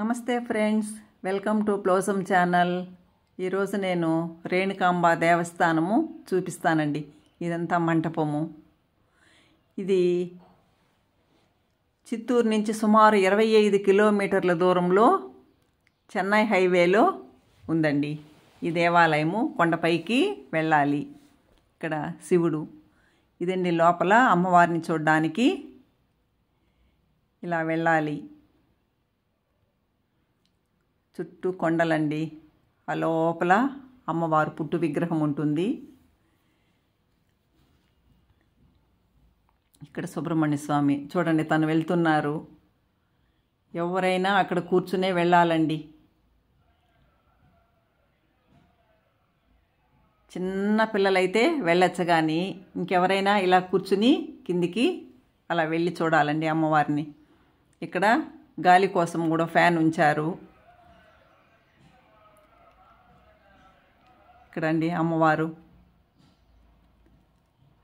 నమస్తే friends, welcome to blossom channel. ఈరోజు నేను రేణుకాంబ దేవస్థానము చూపిస్తానండి. ఇదంతా మంటపము. ఇది చిత్తూరు నుంచి సుమారు 25 కిలోమీటర్ల దూరంలో చెన్నై హైవేలో ఉందండి. ఈ దేవాలయము కొండపైకి వెళ్ళాలి. ఇక్కడ శివుడు. ఇదండి లోపల అమ్మవారిని చూడడానికి ఇలా వెళ్ళాలి. చుట్టూ కొండలండి. ఆ లోపల అమ్మవారు పుట్టు విగ్రహం ఉంటుంది. ఇక్కడ సుబ్రహ్మణ్య స్వామి చూడండి, తను వెళ్తున్నారు. ఎవరైనా అక్కడ కూర్చునే వెళ్ళాలండి. చిన్న పిల్లలైతే వెళ్ళొచ్చు, కానీ ఇంకెవరైనా ఇలా కూర్చుని కిందికి అలా వెళ్ళి చూడాలండి అమ్మవారిని. ఇక్కడ గాలి కోసం కూడా ఫ్యాన్ ఉంచారు. ఇక్కడండి అమ్మవారు.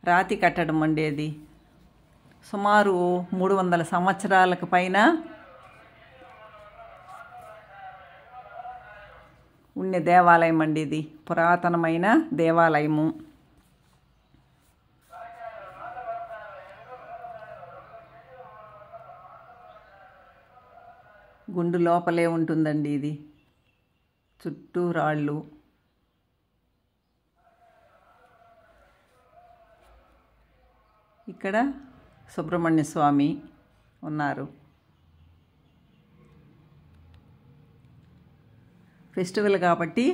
రాతి కట్టడం అండి. అది సుమారు 300 సంవత్సరాలకు పైన ఉండే దేవాలయం అండి. ఇది పురాతనమైన దేవాలయము. గుండు లోపలే ఉంటుందండి. ఇది చుట్టూ రాళ్ళు. ఇక్కడ సుబ్రహ్మణ్య స్వామి ఉన్నారు. ఫెస్టివల్ కాబట్టి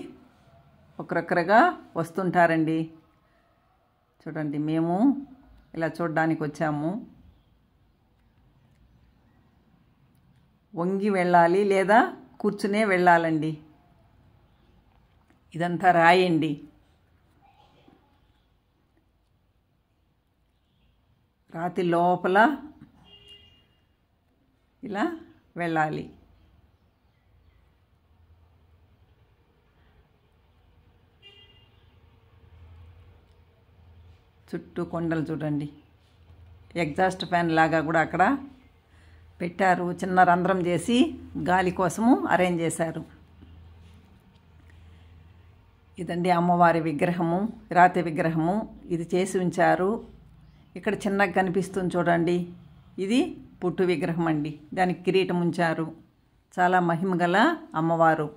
ఒకరొకరుగా వస్తుంటారండి. చూడండి, మేము ఇలా చూడడానికి వచ్చాము. వంగి వెళ్ళాలి లేదా కూర్చునే వెళ్ళాలండి. ఇదంతా రాయండి. రాతి లోపల ఇలా వెళ్ళాలి. చుట్టూ కొండలు చూడండి. ఎగ్జాస్ట్ ఫ్యాన్ లాగా కూడా అక్కడ పెట్టారు. చిన్న రంధ్రం చేసి గాలి కోసము అరేంజ్ చేశారు. ఇదండి అమ్మవారి విగ్రహము, రాతి విగ్రహము. ఇది చేసి ఉంచారు. ఇక్కడ చిన్నగా కనిపిస్తుంది చూడండి, ఇది పుట్టు విగ్రహం అండి. దానికి కిరీటం ఉంచారు. చాలా మహిమగల అమ్మవారు.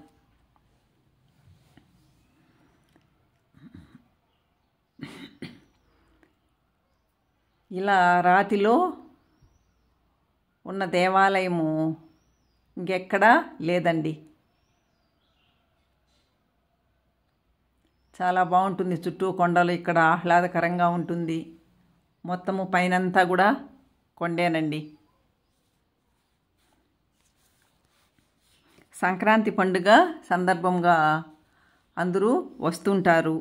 ఇలా రాతిలో ఉన్న దేవాలయము ఇంకెక్కడా లేదండి. చాలా బాగుంటుంది. చుట్టూ కొండలు. ఇక్కడ ఆహ్లాదకరంగా ఉంటుంది. మొత్తము పైనంతా కూడా కొండేనండి. సంక్రాంతి పండుగ సందర్భంగా అందరూ వస్తుంటారు.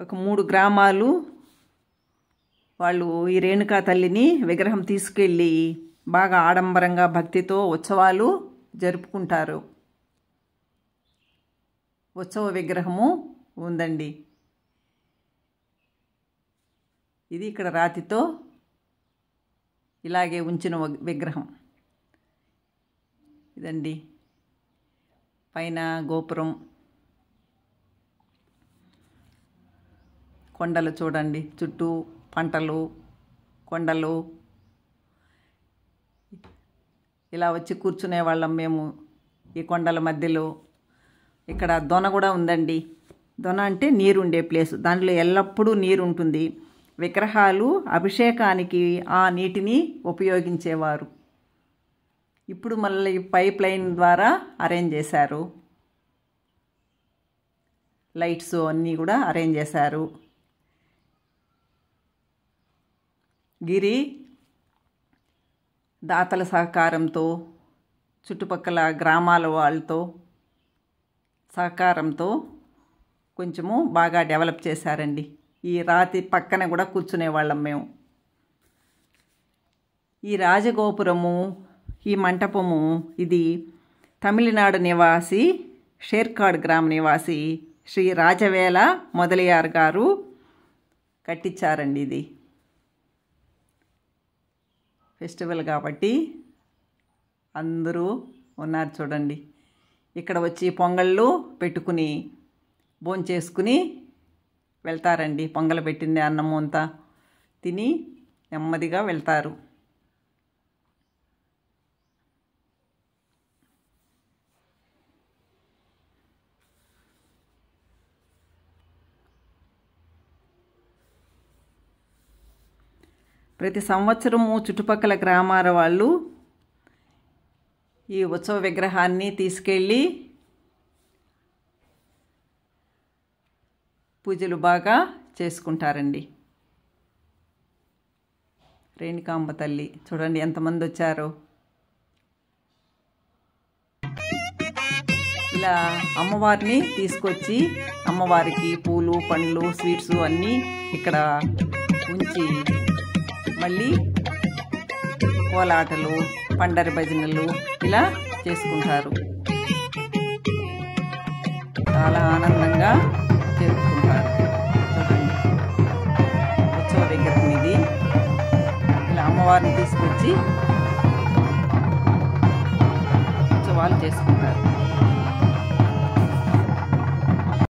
ఒక 3 గ్రామాలు వాళ్ళు ఈ రేణుకా తల్లిని విగ్రహం తీసుకెళ్ళి బాగా ఆడంబరంగా భక్తితో ఉత్సవాలు జరుపుకుంటారు. ఉత్సవ విగ్రహము ఉందండి. ఇది ఇక్కడ రాతితో ఇలాగే ఉంచిన విగ్రహం. ఇదండి పైన గోపురం. కొండలు చూడండి. చుట్టూ పంటలు, కొండలు. ఇలా వచ్చి కూర్చునే వాళ్ళం మేము ఈ కొండల మధ్యలో. ఇక్కడ దొన కూడా ఉందండి. దొన అంటే నీరు ఉండే ప్లేస్. దాంట్లో ఎల్లప్పుడూ నీరు ఉంటుంది. విగ్రహాలు అభిషేకానికి ఆ నీటిని ఉపయోగించేవారు. ఇప్పుడు మళ్ళీ పైప్ లైన్ ద్వారా అరేంజ్ చేశారు. లైట్స్ అన్నీ కూడా అరేంజ్ చేశారు. గిరి దాతల సహకారంతో, చుట్టుపక్కల గ్రామాల వాళ్ళతో సహకారంతో కొంచెము బాగా డెవలప్ చేశారండి. ఈ రాతి పక్కన కూడా కూర్చునే వాళ్ళం మేము. ఈ రాజగోపురము, ఈ మంటపము ఇది తమిళనాడు నివాసి షేర్కాడ్ గ్రామ నివాసి శ్రీ రాజవేల మొదలయార్ గారు కట్టించారండి. ఇది ఫెస్టివల్ కాబట్టి అందరూ ఉన్నారు చూడండి. ఇక్కడ వచ్చి పొంగళ్ళు పెట్టుకుని భోంచేసుకుని వెళ్తారండి. పొంగల్ పెట్టింది అన్నము అంతా తిని నెమ్మదిగా వెళ్తారు. ప్రతి సంవత్సరము చుట్టుపక్కల గ్రామాల వాళ్ళు ఈ ఉత్సవ విగ్రహాన్ని తీసుకెళ్ళి పూజలు బాగా చేసుకుంటారండి. రేణుకాంబ తల్లి చూడండి ఎంతమంది వచ్చారో. ఇలా అమ్మవారిని తీసుకొచ్చి అమ్మవారికి పూలు పండ్లు స్వీట్స్ అన్నీ ఇక్కడ ఉంచి మళ్ళీ కోలాటలు పండరి భజనలు ఇలా చేసుకుంటారు. చాలా ఆనందంగా జరుపుకుంటారు. చూడండి ఉత్సవ విగ్రహం ఇది. ఇలా అమ్మవారిని తీసుకొచ్చి ఉత్సవాలు చేసుకుంటారు.